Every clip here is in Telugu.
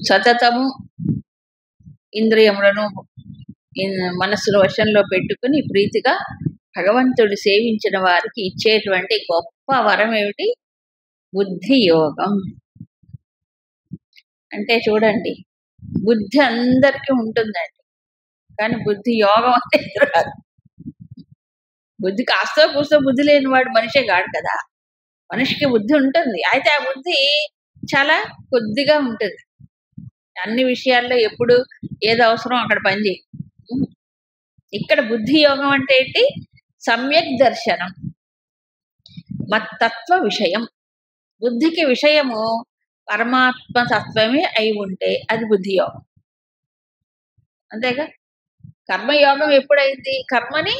సతతము ఇంద్రియములను మనస్సును వశంలో పెట్టుకుని ప్రీతిగా భగవంతుడు సేవించిన వారికి ఇచ్చేటువంటి గొప్ప వరం ఏమిటి? బుద్ధి యోగం. అంటే చూడండి, బుద్ధి అందరికీ ఉంటుందండి, కానీ బుద్ధి యోగం అనేది రాదు. బుద్ధి కాస్తో కూస్తో బుద్ధి లేనివాడు మనిషే కాడు కదా. మనిషికి బుద్ధి ఉంటుంది, అయితే ఆ బుద్ధి చాలా కొద్దిగా ఉంటుంది. అన్ని విషయాల్లో ఎప్పుడు ఏది అవసరం అక్కడ పనిచేయి. ఇక్కడ బుద్ధి యోగం అంటే ఏంటి? సమ్యక్ దర్శనం, మత్తత్వ విషయం. బుద్ధికి విషయము పరమాత్మ తత్వమే అయి ఉంటే అది బుద్ధి యోగం. అంతేగా. కర్మయోగం ఎప్పుడైంది? కర్మని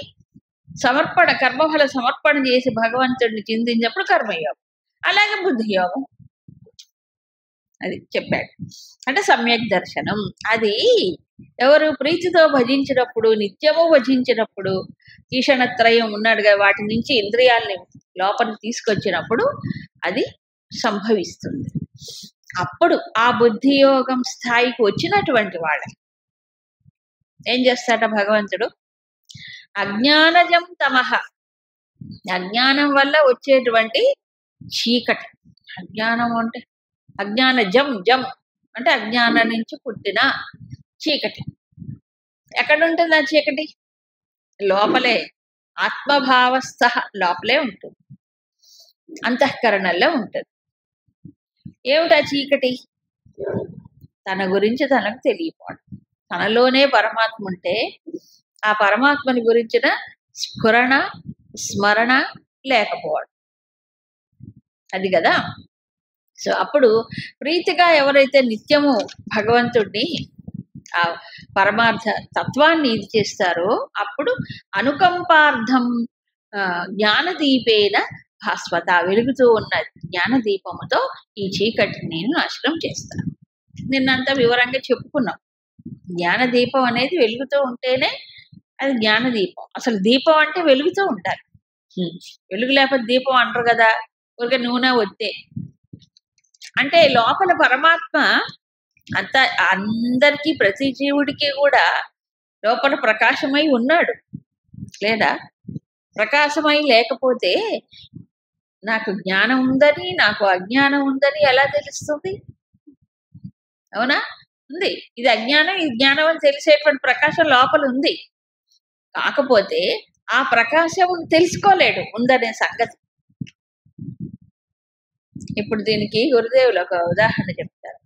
సమర్పణ, కర్మఫల సమర్పణ చేసి భగవంతుడిని చిందించినప్పుడు కర్మయోగం. అలాగే బుద్ధి యోగం అది చెప్పాడు. అంటే సమ్యక్ దర్శనం. అది ఎవరు ప్రీతితో భజించినప్పుడు, నిత్యము భజించినప్పుడు, ఈషణత్రయం ఉన్నాడుగా, వాటి నుంచి ఇంద్రియాలని లోపలికి తీసుకొచ్చినప్పుడు అది సంభవిస్తుంది. అప్పుడు ఆ బుద్ధి యోగం స్థాయికి వచ్చినటువంటి వాళ్ళ ఏం చేస్తాడ భగవంతుడు? అజ్ఞానజం తమః, అజ్ఞానం వల్ల వచ్చేటువంటి చీకటి. అజ్ఞానం అంటే అజ్ఞాన జం అంటే అజ్ఞానం నుంచి పుట్టిన చీకటి. ఎక్కడుంటుంది ఆ చీకటి? లోపలే, ఆత్మభావస్థ లోపలే ఉంటుంది, అంతఃకరణలో ఉంటుంది. ఏమిటా చీకటి? తన గురించి తనకు తెలియపోవడం. తనలోనే పరమాత్మ ఉంటే ఆ పరమాత్మని గురించిన స్ఫురణ స్మరణ లేకపోవడం, అది కదా. సో అప్పుడు ప్రీతిగా ఎవరైతే నిత్యము భగవంతుడిని, ఆ పరమార్థ తత్వాన్ని ఇది చేస్తారో అప్పుడు అనుకంపార్థం జ్ఞానదీపేన భాస్వత, వెలుగుతూ ఉన్న జ్ఞానదీపముతో ఈ చీకటిని నేను నాశనం చేస్తాను. నిన్నంతా వివరంగా చెప్పుకున్నాం. జ్ఞానదీపం అనేది వెలుగుతూ ఉంటేనే అది జ్ఞానదీపం. అసలు దీపం అంటే వెలుగుతూ ఉండాలి. వెలుగు లేకపోతే దీపం అంటారు కదా, ఊరికే నూనె వద్దే. అంటే లోపల పరమాత్మ అంత అందరికీ, ప్రతి జీవుడికి కూడా లోపల ప్రకాశమై ఉన్నాడు లేదా? ప్రకాశమై లేకపోతే నాకు జ్ఞానం ఉందని, నాకు అజ్ఞానం ఉందని ఎలా తెలుస్తుంది? అవునా? ఉంది. ఇది అజ్ఞానం, ఇది జ్ఞానం అని తెలిసేటువంటి ప్రకాశం లోపల ఉంది. కాకపోతే ఆ ప్రకాశం తెలుసుకోలేడు ఉందనే సంగతి. ఇప్పుడు దీనికి గురుదేవులు ఒక ఉదాహరణ చెప్తారు.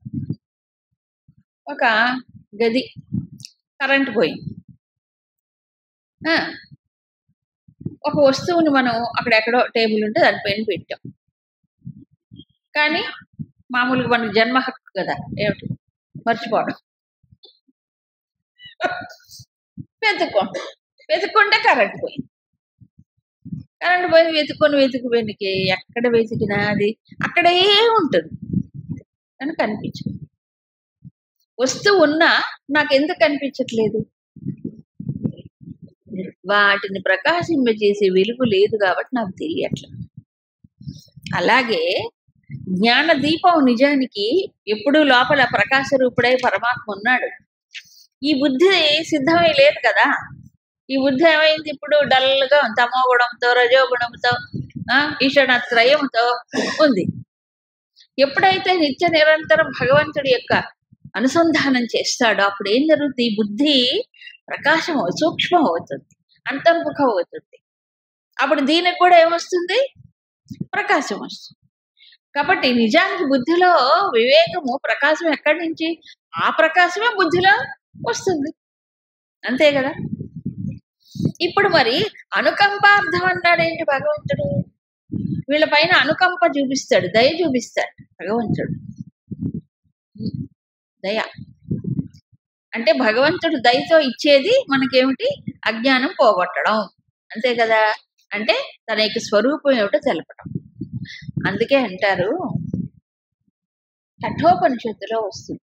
ఒక గది, కరెంట్ పోయింది. ఒక వస్తువుని మనం అక్కడెక్కడో టేబుల్ ఉంటే దానిపైన పెట్టాం. కానీ మామూలుగా మనకు జన్మ హక్కు కదా, ఏమిటి మర్చిపోవడం. వెతుక్కుంటే కరెంట్ పోయింది. కరెంట్ పోయింది, వెతుక్కి ఎక్కడ వెతికినా అది అక్కడే ఉంటుంది, అని కనిపించదు. వస్తువు ఉన్నా నాకు ఎందుకు కనిపించట్లేదు? వాటిని ప్రకాశింపజేసే వెలుగు లేదు కాబట్టి నాకు తెలియట్లేదు. అలాగే జ్ఞాన దీపం నిజానికి ఎప్పుడూ లోపల ప్రకాశ రూపుడై పరమాత్మ ఉన్నాడు. ఈ బుద్ధి సిద్ధమై లేదు కదా. ఈ బుద్ధి ఏమైంది? ఇప్పుడు డల్గా తమో గుణంతో, రజోగుణంతో, ఈషణత్రయంతో ఉంది. ఎప్పుడైతే నిత్య నిరంతరం భగవంతుడి యొక్క అనుసంధానం చేస్తాడో అప్పుడు ఏం జరుగుతుంది? ఈ బుద్ధి ప్రకాశం సూక్ష్మం అవుతుంది, అంతర్ముఖం అవుతుంది. అప్పుడు దీనికి కూడా ఏమొస్తుంది? ప్రకాశం వస్తుంది. కాబట్టి నిజానికి బుద్ధిలో వివేకము, ప్రకాశం ఎక్కడి నుంచి? ఆ ప్రకాశమే బుద్ధిలో వస్తుంది, అంతే కదా. ఇప్పుడు మరి అనుకంపార్థం అన్నాడేంటి భగవంతుడు? వీళ్ళ పైన అనుకంప చూపిస్తాడు, దయ చూపిస్తాడు భగవంతుడు. దయ అంటే భగవంతుడు దయతో ఇచ్చేది మనకేమిటి? అజ్ఞానం పోగొట్టడం, అంతే కదా. అంటే తన యొక్క స్వరూపం ఏమిటో తెలపడం. అందుకే అంటారు, కఠోపనిషత్తులో వస్తుంది,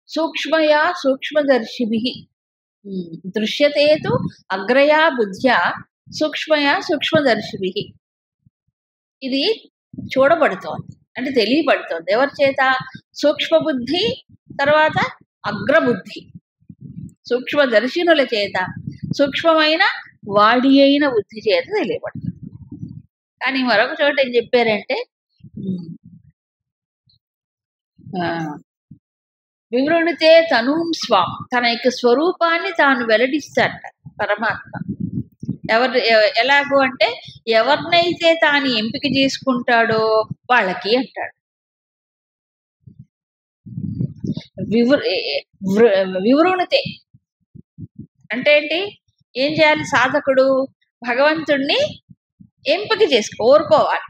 సూక్ష్మయా సూక్ష్మదర్శిభిః దృశ్యతేతు అగ్రయా బుద్ధ్యా సూక్ష్మయా సూక్ష్మదర్శిభిః. ఇది చూడబడుతోంది. అంటే తెలియబడుతోంది. ఎవరి చేత? సూక్ష్మ బుద్ధి, తర్వాత అగ్రబుద్ధి, సూక్ష్మదర్శినుల చేత, సూక్ష్మమైన వాడి అయిన బుద్ధి చేత తెలియబడుతుంది. కానీ మరొక చోట ఏం చెప్పారంటే వివృణితే తనూం స్వాం, తన యొక్క స్వరూపాన్ని తాను వెల్లడిస్తాడట పరమాత్మ. ఎలాగో అంటే ఎవరినైతే తాను ఎంపిక చేసుకుంటాడో వాళ్ళకి అంటాడు. వివృణితే అంటే ఏంటి? ఏం చేయాలి? సాధకుడు భగవంతుణ్ణి ఎంపిక కోరుకోవాలి.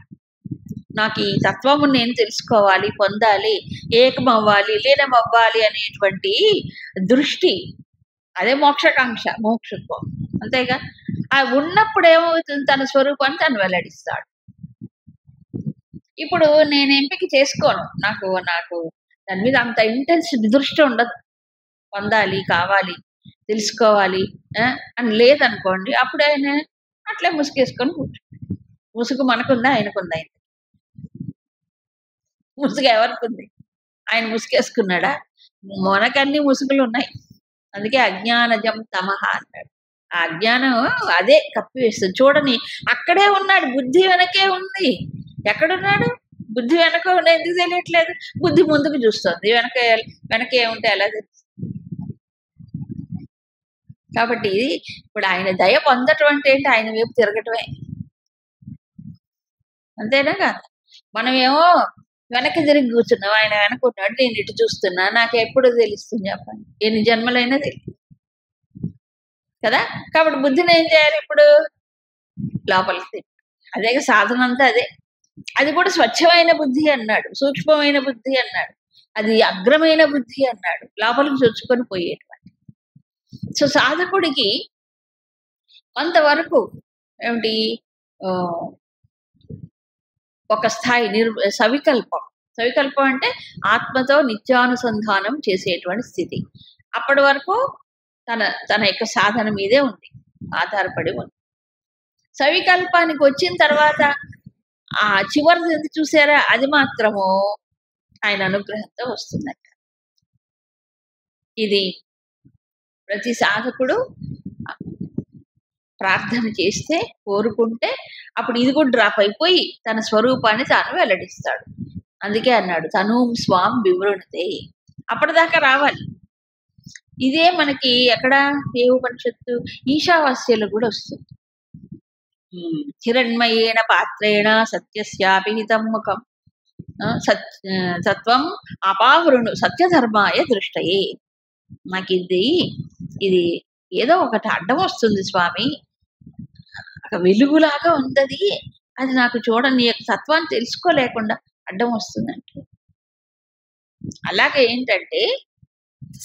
నాకు ఈ తత్వము నేను తెలుసుకోవాలి, పొందాలి, ఏకమవ్వాలి, లీనమవ్వాలి అనేటువంటి దృష్టి, అదే మోక్షకాంక్ష, మోక్షత్వం. అంతేగా? ఆ ఉన్నప్పుడు ఏమవుతుంది? తన స్వరూపాన్ని తను వెల్లడిస్తాడు. ఇప్పుడు నేను ఎంపిక చేసుకోను, నాకు దాని మీద అంత ఇంటెన్స్ దృష్టి ఉండదు. పొందాలి, కావాలి, తెలుసుకోవాలి అని లేదనుకోండి, అప్పుడు ఆయన అట్లే ముసుగేసుకొని కూర్చుంటాడు. ముసుగు మనకుందా? ఆయనకుందా? ఆయన ముసుగు ఎవరికి ఉంది? ఆయన ముసుగేసుకున్నాడా? మనకన్నీ ముసుగులు ఉన్నాయి. అందుకే అజ్ఞానజం తమహ అన్నాడు. ఆ అజ్ఞానం అదే కప్పివేస్తుంది. చూడని అక్కడే ఉన్నాడు, బుద్ధి వెనకే ఉంది. ఎక్కడున్నాడు? బుద్ధి వెనక ఎందుకు తెలియట్లేదు? బుద్ధి ముందుకు చూస్తుంది, వెనకే ఉంటే ఎలా తెలుస్తుంది? కాబట్టి ఇప్పుడు ఆయన దయ పొందటం అంటే ఏంటి? ఆయన వైపు తిరగటమే. అంతేనా కాదు? మనమేమో వెనక్కి తిరిగి కూర్చున్నాం, ఆయన వెనకున్నాడు, నేను ఇటు చూస్తున్నా, నాకు ఎప్పుడు తెలుస్తుంది చెప్పండి? ఎన్ని జన్మలైనా తెలియదు కదా. కాబట్టి బుద్ధిని ఏం చేయాలి? ఇప్పుడు లోపలికి. అదే సాధన అంతా అదే. అది కూడా స్వచ్ఛమైన బుద్ధి అన్నాడు, సూక్ష్మమైన బుద్ధి అన్నాడు, అది అగ్రమైన బుద్ధి అన్నాడు, లోపలికి చొచ్చుకొని పోయేటువంటి. సో సాధకుడికి కొంతవరకు ఏమిటి, ఒక స్థాయి సవికల్పం అంటే ఆత్మతో నిత్యానుసంధానం చేసేటువంటి స్థితి. అప్పటి వరకు తన యొక్క సాధన మీదే ఉంది, ఆధారపడి ఉంది. సవికల్పానికి వచ్చిన తర్వాత ఆ చివరిది చూసారా, అది మాత్రము ఆయన అనుగ్రహంతో వస్తుందట. ఇది ప్రతి సాధకుడు ప్రార్థన చేస్తే, కోరుకుంటే, అప్పుడు ఇది కూడా డ్రాప్ అయిపోయి తన స్వరూపాన్ని తాను వెల్లడిస్తాడు. అందుకే అన్నాడు తనూం స్వాం వివృణితే. అప్పటిదాకా రావాలి. ఇదే మనకి ఎక్కడ ఏ ఉపనిషత్తు? ఈశావాస్యలో కూడా వస్తుంది. హిరణ్మయేన పాత్రేణ సత్యస్యాపిహితం ముఖం సత్వం అపావృణు సత్యధర్మాయ దృష్టయే. నాకు ఇది ఏదో ఒకటి అడ్డం వస్తుంది స్వామి, ఒక వెలుగులాగా ఉంది, అది నాకు చూడని తత్వాన్ని తెలుసుకోలేకుండా అడ్డం వస్తుందంటే. అలాగే ఏంటంటే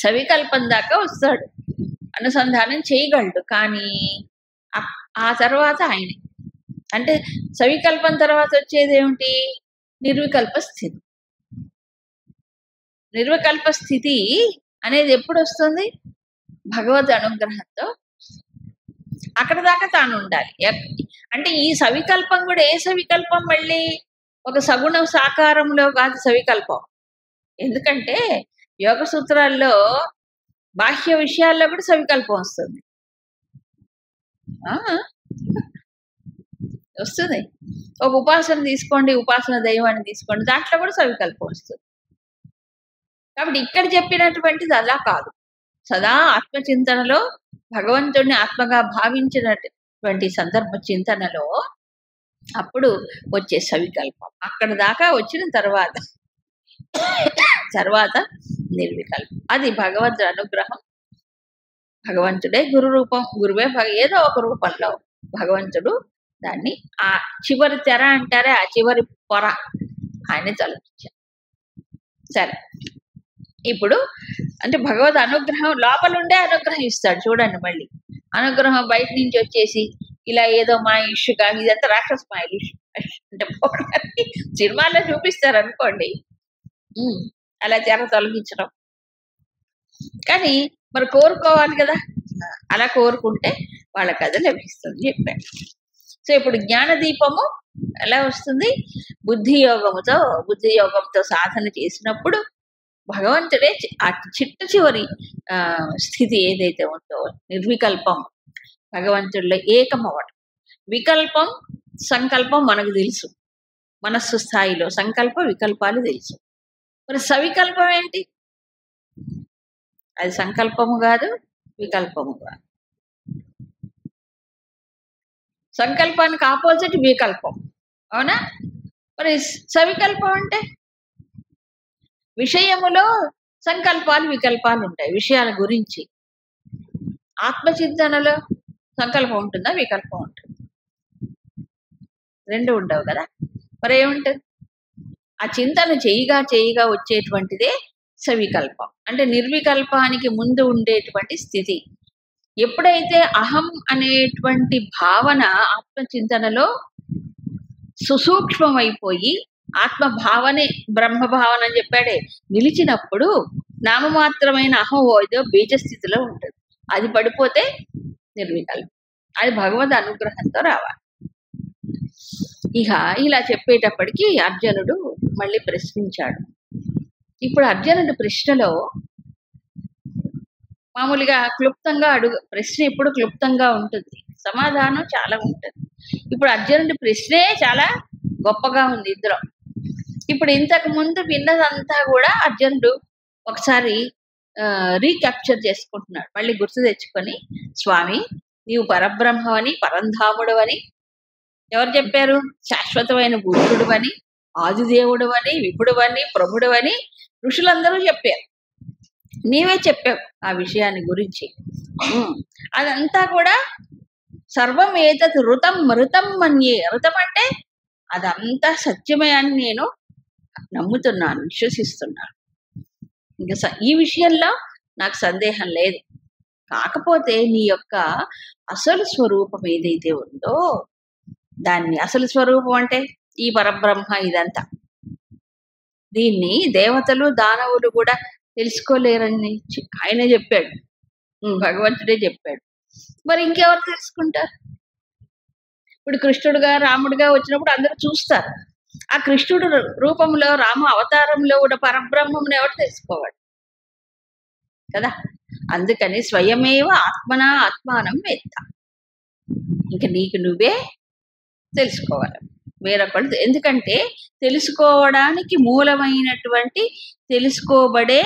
సవికల్పం దాకా వస్తాడు, అనుసంధానం చేయగలడు. కానీ ఆ తర్వాత ఆయన అంటే సవికల్పం తర్వాత వచ్చేది ఏమిటి? నిర్వికల్ప స్థితి. నిర్వికల్ప స్థితి అనేది ఎప్పుడు వస్తుంది? భగవద్ అనుగ్రహంతో. అక్కడ దాకా తాను ఉండాలి. అంటే ఈ సవికల్పం కూడా ఏ సవికల్పం? మళ్ళీ ఒక సగుణ సాకారంలో కాదు సవికల్పం. ఎందుకంటే యోగ సూత్రాల్లో బాహ్య విషయాల్లో కూడా సవికల్పం వస్తుంది. ఒక ఉపాసన తీసుకోండి, ఉపాసన దైవాన్ని తీసుకోండి, దాంట్లో కూడా సవికల్పం వస్తుంది. కాబట్టి ఇక్కడ చెప్పినటువంటిది అలా కాదు. సదా ఆత్మచింతనలో భగవంతుడిని ఆత్మగా భావించినటువంటి సందర్భ చింతనలో అప్పుడు వచ్చే సవికల్పం. అక్కడ దాకా వచ్చిన తర్వాత నిర్వికల్పం. అది భగవంతుడి అనుగ్రహం. భగవంతుడే గురు రూపం, గురువే ఏదో ఒక రూపంలో భగవంతుడు దాన్ని ఆ చివరి తెర అంటారే, ఆ చివరి పొర ఆయన తొలగించారు. సరే, ఇప్పుడు అంటే భగవద్ అనుగ్రహం లోపలుండే అనుగ్రహం ఇస్తాడు. చూడండి, మళ్ళీ అనుగ్రహం బయట నుంచి వచ్చేసి ఇలా ఏదో మా ఇష్యూ కాదు, ఇదంతా రాక్షస మా ఇష్యూ అంటే పోవడానికి సినిమాల్లో చూపిస్తారు అనుకోండి, అలా తెర తొలగించడం. కానీ మరి కోరుకోవాలి కదా, అలా కోరుకుంటే వాళ్ళకి అది లభిస్తుంది చెప్పాడు. సో ఇప్పుడు జ్ఞానదీపము ఎలా వస్తుంది? బుద్ధి యోగంతో సాధన చేసినప్పుడు భగవంతుడే ఆ చివరి స్థితి ఏదైతే ఉందో నిర్వికల్పం, భగవంతుడిలో ఏకమవ్వడం. వికల్పం సంకల్పం మనకు తెలుసు, మనస్సు స్థాయిలో సంకల్ప వికల్పాలు తెలుసు. మరి సవికల్పం ఏంటి? అది సంకల్పము కాదు, వికల్పము కాదు. సంకల్పానికి ఆపోజిట్ వికల్పం, అవునా? మరి సవికల్పం అంటే విషయములో సంకల్పాలు వికల్పాలు ఉంటాయి విషయాల గురించి. ఆత్మచింతనలో సంకల్పం ఉంటుందా, వికల్పం ఉంటుంది? రెండు ఉండవు కదా. మరి ఏముంటుంది? ఆ చింతన చేయగా వచ్చేటువంటిదే సవికల్పం. అంటే నిర్వికల్పానికి ముందు ఉండేటువంటి స్థితి. ఎప్పుడైతే అహం అనేటువంటి భావన ఆత్మచింతనలో సుసూక్ష్మమైపోయి ఆత్మభావనే బ్రహ్మభావన అని చెప్పాడే నిలిచినప్పుడు నామమాత్రమైన అహం ఏదో బీజస్థితిలో ఉంటుంది. అది పడిపోతే నిర్వికల్పం. అది భగవద్ అనుగ్రహంతో రావాలి. ఇక ఇలా చెప్పేటప్పటికి అర్జునుడు మళ్ళీ ప్రశ్నించాడు. ఇప్పుడు అర్జునుడి ప్రశ్నలో మామూలుగా క్లుప్తంగా ప్రశ్న ఎప్పుడు క్లుప్తంగా ఉంటుంది, సమాధానం చాలా ఉంటుంది. ఇప్పుడు అర్జునుడి ప్రశ్నే చాలా గొప్పగా ఉంది ఇందులో. ఇప్పుడు ఇంతకు ముందు విన్నదంతా కూడా అర్జునుడు ఒకసారి రీక్యాప్చర్ చేసుకుంటున్నాడు. మళ్ళీ గుర్తు తెచ్చుకొని, స్వామి నీవు పరబ్రహ్మవని, పరంధాముడు అని ఎవరు చెప్పారు? శాశ్వతమైన పురుషుడు అని, ఆదిదేవుడు అని, విపుడు అని, ప్రభుడు అని ఋషులందరూ చెప్పారు. నీవే చెప్పావు ఆ విషయాన్ని గురించి. అదంతా కూడా సర్వం ఏతత్ ఋతం మృతం మన్యే. ఋతం అంటే అదంతా సత్యమే అని నేను నమ్ముతున్నాను, విశ్వసిస్తున్నాను. ఇంకా ఈ విషయంలో నాకు సందేహం లేదు. కాకపోతే నీ యొక్క అసలు స్వరూపం ఏదైతే ఉందో దాన్ని, అసలు స్వరూపం అంటే ఈ పరబ్రహ్మ, ఇదంతా దీన్ని దేవతలు దానవులు కూడా తెలుసుకోలేరని ఆయన చెప్పాడు, భగవంతుడే చెప్పాడు. మరి ఇంకెవరు తెలుసుకుంటారు? ఇప్పుడు కృష్ణుడుగా రాముడిగా వచ్చినప్పుడు అందరూ చూస్తారు. ఆ కృష్ణుడు రూపంలో రామ అవతారంలో కూడా పరబ్రహ్మమును ఎవరు తెలుసుకోవాలి కదా. అందుకని స్వయమేవ ఆత్మనా ఆత్మానం వేత్త. ఇంక నీకు నువ్వే తెలుసుకోవాలి, వేరొకళ్ళు. ఎందుకంటే తెలుసుకోవడానికి మూలమైనటువంటి తెలుసుకోబడే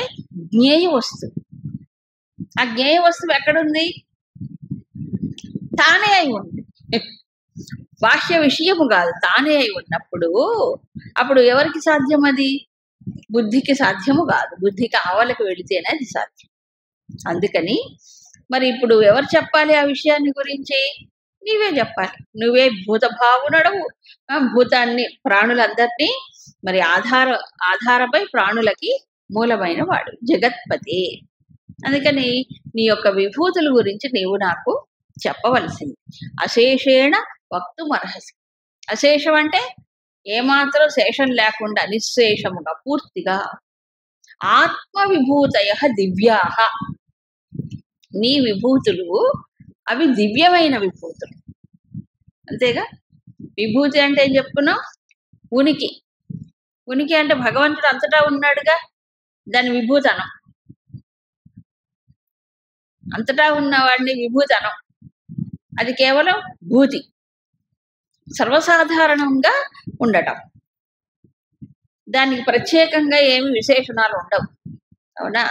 జ్ఞేయ వస్తువు, ఆ జ్ఞేయ వస్తువు ఎక్కడుంది? తానే అయి ఉంది, బాహ్య విషయము కాదు, తానే అయి ఉన్నప్పుడు అప్పుడు ఎవరికి సాధ్యం? అది బుద్ధికి సాధ్యము కాదు. బుద్ధికి ఆవలకు వెళితేనే అది సాధ్యం. అందుకని మరి ఇప్పుడు ఎవరు చెప్పాలి ఆ విషయాన్ని గురించి? నీవే చెప్పాలి. నువ్వే భూతభావునడవు, భూతాన్ని ప్రాణులందరినీ మరి ఆధారపై ప్రాణులకి మూలమైన వాడు, జగత్పతి. అందుకని నీ యొక్క విభూతుల గురించి నీవు నాకు చెప్పవలసింది. అశేషేణ వక్తుమర్హసి. అశేషం అంటే ఏమాత్రం శేషం లేకుండా నిశ్శేషముగా పూర్తిగా. ఆత్మ విభూతయ దివ్యాహ. నీ విభూతులు అవి దివ్యమైన విభూతులు, అంతేగా. విభూతి అంటే ఏం చెప్పుకున్నాం? ఉనికి. ఉనికి అంటే భగవంతుడు అంతటా ఉన్నాడుగా, దాని విభూతనం. అంతటా ఉన్నవాడిని విభూతనం. అది కేవలం భూతి, సర్వసాధారణంగా ఉండటం. దానికి ప్రత్యేకంగా ఏమి విశేషణాలు ఉండవు, అవునా?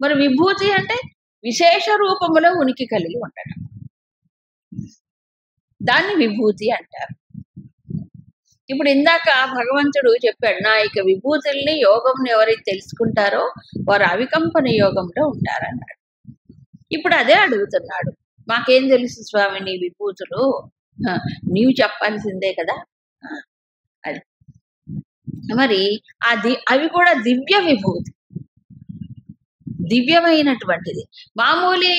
మరి విభూతి అంటే విశేష రూపములో ఉనికి కలిగి ఉండటం, దాన్ని విభూతి అంటారు. ఇప్పుడు ఇందాక భగవంతుడు చెప్పాడు, నా యొక్క విభూతుల్ని యోగంని ఎవరైతే తెలుసుకుంటారో వారు అవికంపన యోగంలో ఉంటారన్నాడు. ఇప్పుడు అదే అడుగుతున్నాడు, మాకేం తెలుసు స్వామి నీ విభూతులు? నీవు చెప్పాల్సిందే కదా. అది మరి అవి కూడా దివ్య విభూతి, దివ్యమైనటువంటిది. మామూలు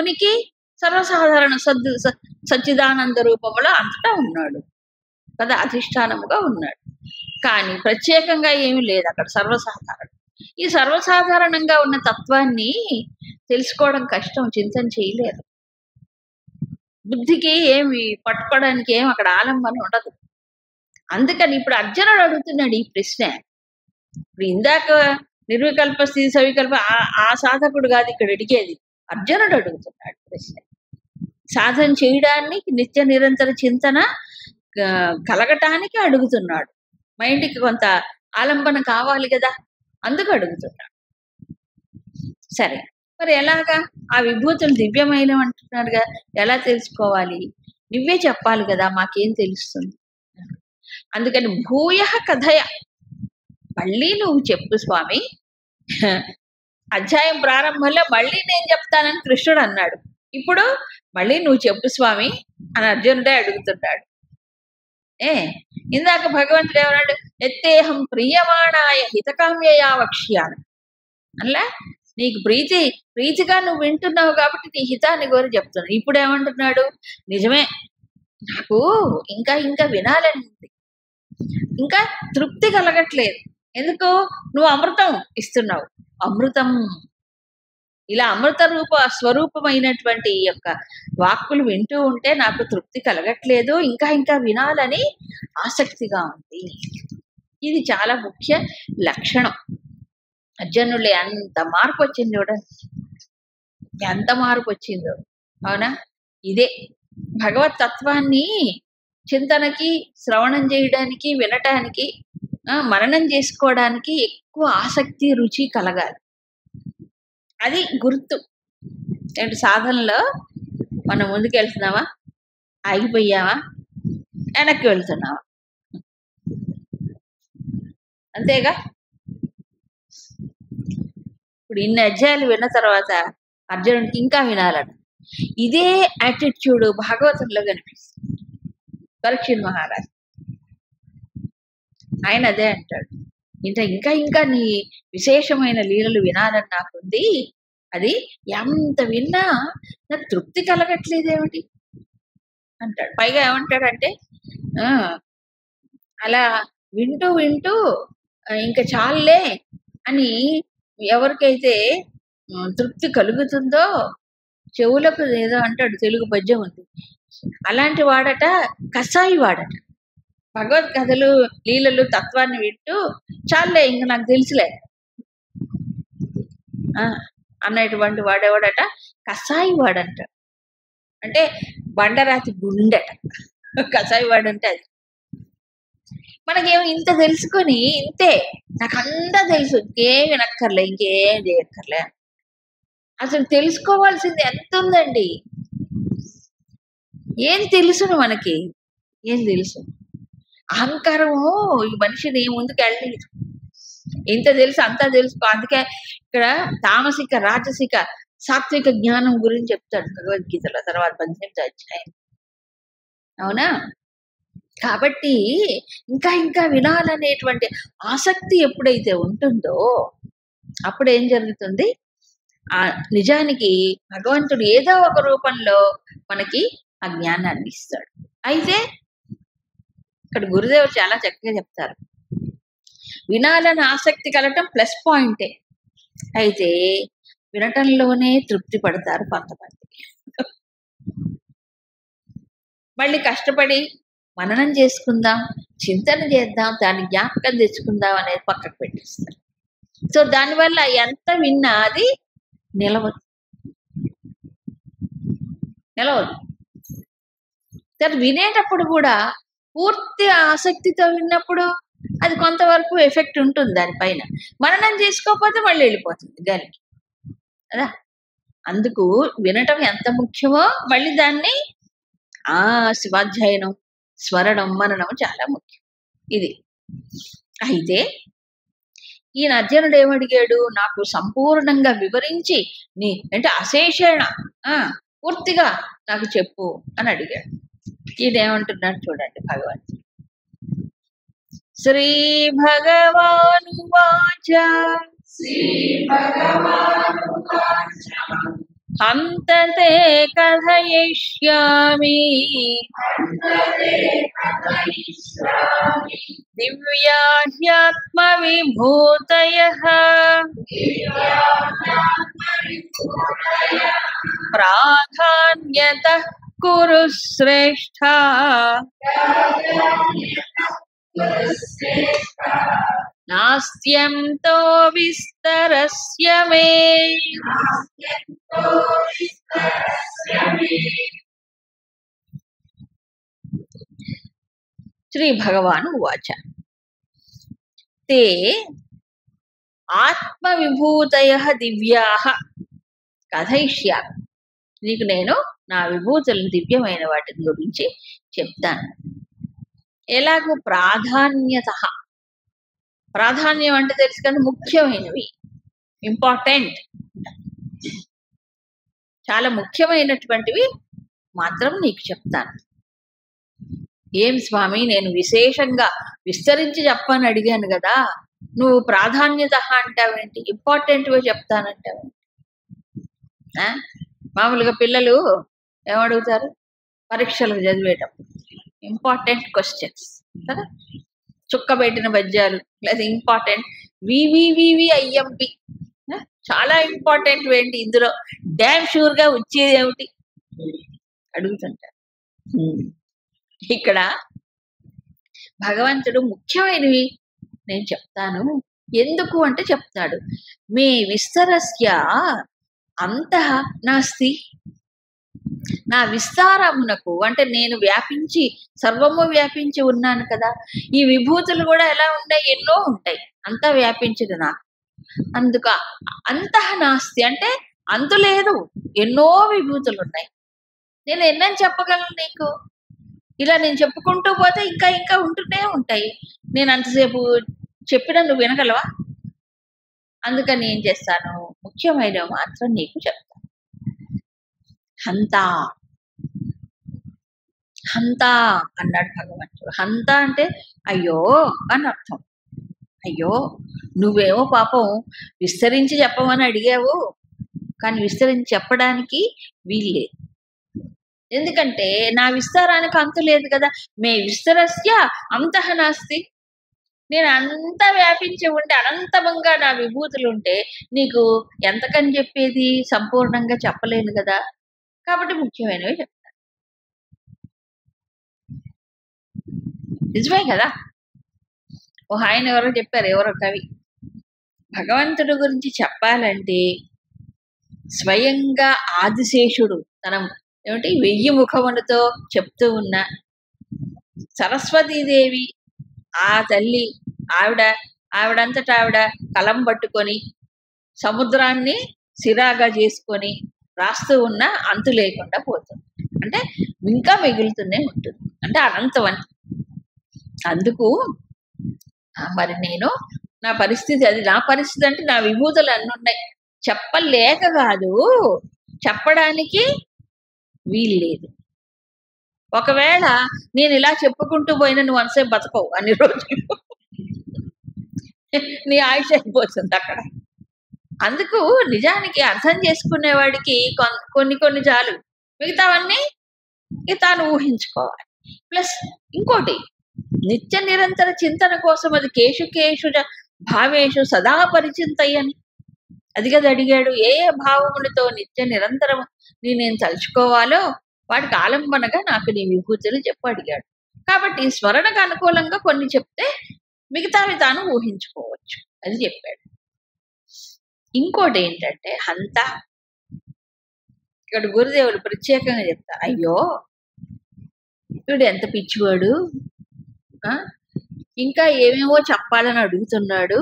ఉనికి సర్వసాధారణ సచ్చిదానంద రూపంలో అంతటా ఉన్నాడు కదా, అధిష్టానముగా ఉన్నాడు. కానీ ప్రత్యేకంగా ఏమీ లేదు అక్కడ, సర్వసాధారణం. ఈ సర్వసాధారణంగా ఉన్న తత్వాన్ని తెలుసుకోవడం కష్టం, చింతన చేయలేరు. బుద్ధికి ఏమి పట్టుకోవడానికి ఏమి అక్కడ ఆలంబన ఉండదు. అందుకని ఇప్పుడు అర్జునుడు అడుగుతున్నాడు ఈ ప్రశ్న. ఇప్పుడు ఇందాక నిర్వికల్ప స్థితి సవికల్ప ఆ సాధకుడు కాదు ఇక్కడ అడిగేది, అర్జునుడు అడుగుతున్నాడు ప్రశ్న. సాధన చేయడానికి నిత్య నిరంతర చింతన కలగటానికి అడుగుతున్నాడు. మైండ్కి కొంత ఆలంబన కావాలి కదా, అందుకు అడుగుతున్నాడు. సరే, మరి ఎలాగా? ఆ విభూతులు దివ్యమైనవి అంటున్నారుగా, ఎలా తెలుసుకోవాలి? నువ్వే చెప్పాలి కదా, మాకేం తెలుస్తుంది? అందుకని భూయ కథయ, మళ్ళీ నువ్వు చెప్పు స్వామి. అధ్యాయం ప్రారంభంలో మళ్ళీ నేను చెప్తానని కృష్ణుడు అన్నాడు. ఇప్పుడు మళ్ళీ నువ్వు చెప్పు స్వామి అని అర్జునుడే అడుగుతున్నాడు. ఇందాక భగవంతుడు ఏమన్నాడు? ఎత్తేహం ప్రియమాణాయ హితకామ్యయా వక్ష్యామి. అలా నీకు ప్రీతిగా నువ్వు వింటున్నావు కాబట్టి నీ హితాన్ని కోరి చెప్తున్నావు. ఇప్పుడు ఏమంటున్నాడు? నిజమే, నాకు ఇంకా ఇంకా వినాలని ఉంది, ఇంకా తృప్తి కలగట్లేదు. ఎందుకు? నువ్వు అమృతం ఇస్తున్నావు. అమృతం, ఇలా అమృత స్వరూపమైనటువంటి యొక్క వాక్కులు వింటూ ఉంటే నాకు తృప్తి కలగట్లేదు, ఇంకా ఇంకా వినాలని ఆసక్తిగా ఉంది. ఇది చాలా ముఖ్య లక్షణం. అర్జునుడు ఎంత మార్పు వచ్చింది చూడండి, ఎంత మార్పు వచ్చిందో. అవునా? ఇదే భగవత్ తత్వాన్ని చింతనకి, శ్రవణం చేయడానికి, వినటానికి, మననం చేసుకోవడానికి ఎక్కువ ఆసక్తి, రుచి కలగాలి. అది గుర్తు. ఏంటి, సాధనలో మనం ముందుకు వెళ్తున్నావా, ఆగిపోయావా, వెనక్కి వెళ్తున్నావా? అంతేగా. ఇప్పుడు ఇన్ని అధ్యాయాలు విన్న తర్వాత అర్జునుడికి ఇంకా వినాలట. ఇదే యాటిట్యూడ్ భాగవతంలో కనిపిస్తుంది. పరీక్షిత్ మహారాజ్ ఆయన అదే అంటాడు, ఇంకా ఇంకా నీ విశేషమైన లీలలు వినాలని నాకుంది, అది ఎంత విన్నా నాకు తృప్తి కలగట్లేదేమిటి అంటాడు. పైగా ఏమంటాడంటే, అలా వింటూ వింటూ ఇంకా చాలులే అని ఎవరికైతే తృప్తి కలుగుతుందో, చెవులకు ఏదో అంటాడు, తెలుగు పద్యం ఉంది, అలాంటి వాడట కసాయి వాడట. భగవద్ కథలు, లీలలు, తత్వాన్ని వింటూ చాలే ఇంక నాకు తెలుసులే అన్నటువంటి వాడేవాడట కసాయి వాడంట. అంటే బండరాతి గుండెట కసాయి వాడంటే. అది మనకేమో ఇంత తెలుసుకొని ఇంతే, నాకు అంతా తెలుసు, ఇంకేం వినక్కర్లే, ఇంకేం చేయక్కర్లే. అసలు తెలుసుకోవాల్సింది ఎంత ఉందండి. ఏం తెలుసును మనకి? ఏం తెలుసు? అహంకారము ఈ మనిషిని ముందుకు వెళ్ళలేదు. ఇంత తెలుసు, అంతా తెలుసుకో. అందుకే ఇక్కడ తామసిక, రాజసిక, సాత్విక జ్ఞానం గురించి చెప్తాడు భగవద్గీతలో తర్వాత 18వ అధ్యాయం. అవునా? కాబట్టి ఇంకా ఇంకా వినాలనేటువంటి ఆసక్తి ఎప్పుడైతే ఉంటుందో అప్పుడు ఏం జరుగుతుంది? నిజానికి భగవంతుడు ఏదో ఒక రూపంలో మనకి ఆ జ్ఞానాన్ని ఇస్తాడు. అయితే ఇక్కడ గురుదేవుడు చాలా చక్కగా చెప్తారు, వినాలని ఆసక్తి కలగటం ప్లస్ పాయింటే, అయితే వినటంలోనే తృప్తి పడతారు కొంతమంది. మళ్ళీ కష్టపడి మననం చేసుకుందాం, చింతన చేద్దాం, దాన్ని జ్ఞాపకం తెచ్చుకుందాం అనేది పక్కకు పెట్టేస్తారు. సో దానివల్ల ఎంత విన్నా అది నిలవదు. వినేటప్పుడు కూడా పూర్తి ఆసక్తితో విన్నప్పుడు అది కొంతవరకు ఎఫెక్ట్ ఉంటుంది దానిపైన. మననం చేసుకోకపోతే మళ్ళీ వెళ్ళిపోతుంది గాలికి కదా. అందుకు వినటం ఎంత ముఖ్యమో మళ్ళీ దాన్ని శివాధ్యయనం, స్మరణం, మననం చాలా ముఖ్యం. ఇది అయితే ఈయన అర్జునుడు ఏమడిగాడు? నాకు సంపూర్ణంగా వివరించి అంటే అశేషేణ పూర్తిగా నాకు చెప్పు అని అడిగాడు. ఈయనేమంటున్నాడు చూడండి భగవంతుడు. శ్రీ భగవానువాచ హంతతే కథయిష్యామి దివ్యాహ్యాత్మ విభూతయః ప్రాధాన్యతః కురు శ్రేష్ఠ నాస్త్యంతో విస్తరస్య మే. శ్రీ భగవాను ఉవాచ తే ఆత్మవిభూతయః దివ్యాః కథయిష్యామి. నీకు నేను నా విభూతులను దివ్యమైన వాటి గురించి చెప్తాను. ఎలాగో ప్రాధాన్యత, ప్రాధాన్యం అంటే తెలుసు కదా, ముఖ్యమైనవి, ఇంపార్టెంట్, చాలా ముఖ్యమైనటువంటివి మాత్రం నీకు చెప్తాను. ఏం స్వామి, నేను విశేషంగా విస్తరించి చెప్పని అడిగాను కదా, నువ్వు ప్రాధాన్యత అంటావేంటి, ఇంపార్టెంట్వే చెప్తానంటావేంటి? మామూలుగా పిల్లలు ఏమడుగుతారు పరీక్షలకు చదివేటప్పుడు? ఇంపార్టెంట్ క్వశ్చన్స్ కదా, చుక్కబెట్టిన పద్యాలు, లేదా ఇంపార్టెంట్ వివివివిఐఎంపి, చాలా ఇంపార్టెంట్ ఏంటి, ఇందులో డ్యామ్ షూర్గా వచ్చేది ఏమిటి అడుగుతుంటారు. ఇక్కడ భగవంతుడు ముఖ్యమైనవి నేను చెప్తాను. ఎందుకు అంటే చెప్తాడు, మే విస్తరస్య అంతః నాస్తి. నా విస్తారమునకు అంటే నేను వ్యాపించి సర్వము వ్యాపించి ఉన్నాను కదా. ఈ విభూతులు కూడా ఎలా ఉంటాయి, ఎన్నో ఉంటాయి, అంతా వ్యాపించదు నాకు. అందుక అంతః నాస్తి అంటే అంతు లేదు, ఎన్నో విభూతులు ఉన్నాయి. నేను ఎన్నని చెప్పగలను నీకు? ఇలా నేను చెప్పుకుంటూ పోతే ఇంకా ఇంకా ఉంటూనే ఉంటాయి. నేను అంతసేపు చెప్పినా నువ్వు వినగలవా? అందుకని ఏం చేస్తాను, ముఖ్యమైనవి మాత్రం నీకు చెప్తాను. హంత హంత అన్నాడు భగవంతుడు. హంత అంటే అయ్యో అని అర్థం. అయ్యో, నువ్వేమో పాపం విస్తరించి చెప్పమని అడిగావు, కానీ విస్తరించి చెప్పడానికి వీల్లేదు. ఎందుకంటే నా విస్తారానికి అంతు లేదు కదా. మే విస్తరస్య అంతః నాస్తి. నేను అంతా వ్యాపించి ఉంటే, అనంతమంగా నా విభూతులు ఉంటే నీకు ఎంతకని చెప్పేది, సంపూర్ణంగా చెప్పలేను కదా. కాబట్టి ముఖ్యమైనవి చెప్తాను. నిజమే కదా. ఆయన ఎవరో చెప్పారు, ఎవరో కవి, భగవంతుడి గురించి చెప్పాలంటే స్వయంగా ఆదిశేషుడు తన ఏమిటి 1000 ముఖములతో చెప్తూ ఉన్న సరస్వతీదేవి, ఆ తల్లి ఆవిడంతటా ఆవిడ కలం పట్టుకొని సముద్రాన్ని సిరాగా చేసుకొని రాస్తూ ఉన్న అంతు లేకుండా పోతుంది. అంటే ఇంకా మిగులుతూనే ఉంటుంది, అంటే అనంతమని. అందుకు మరి నేను నా పరిస్థితి అది. నా పరిస్థితి అంటే నా విభూతులు అన్నీ ఉన్నాయి, చెప్పలేక కాదు, చెప్పడానికి వీల్లేదు. ఒకవేళ నేను ఇలా చెప్పుకుంటూ పోయినా నువ్వు అంతసేపు బతకవు, అన్ని రోజులు నీ ఆయుష్ అయిపోతుంది అక్కడ. అందుకు నిజానికి అర్థం చేసుకునేవాడికి కొన్ని చాలు, మిగతావన్నీ తాను ఊహించుకోవాలి. ప్లస్ ఇంకోటి, నిత్య నిరంతర చింతన కోసం అది కేషు భావేషు సదా పరిచింతయ్యని, అది కదా అడిగాడు. ఏ ఏ భావములతో నిత్య నిరంతరం నేను తలుచుకోవాలో వాటికి ఆలంబనగా నాకు నీ విభూతులు చెప్పు అడిగాడు. కాబట్టి స్మరణకు అనుకూలంగా కొన్ని చెప్తే మిగతావి తాను ఊహించుకోవచ్చు, అది చెప్పాడు. ఇంకోటి ఏంటంటే హంత, ఇక్కడ గురుదేవులు ప్రత్యేకంగా చెప్తారు, అయ్యో వీడు ఎంత పిచ్చివాడు, ఇంకా ఏమేమో చెప్పాలని అడుగుతున్నాడు.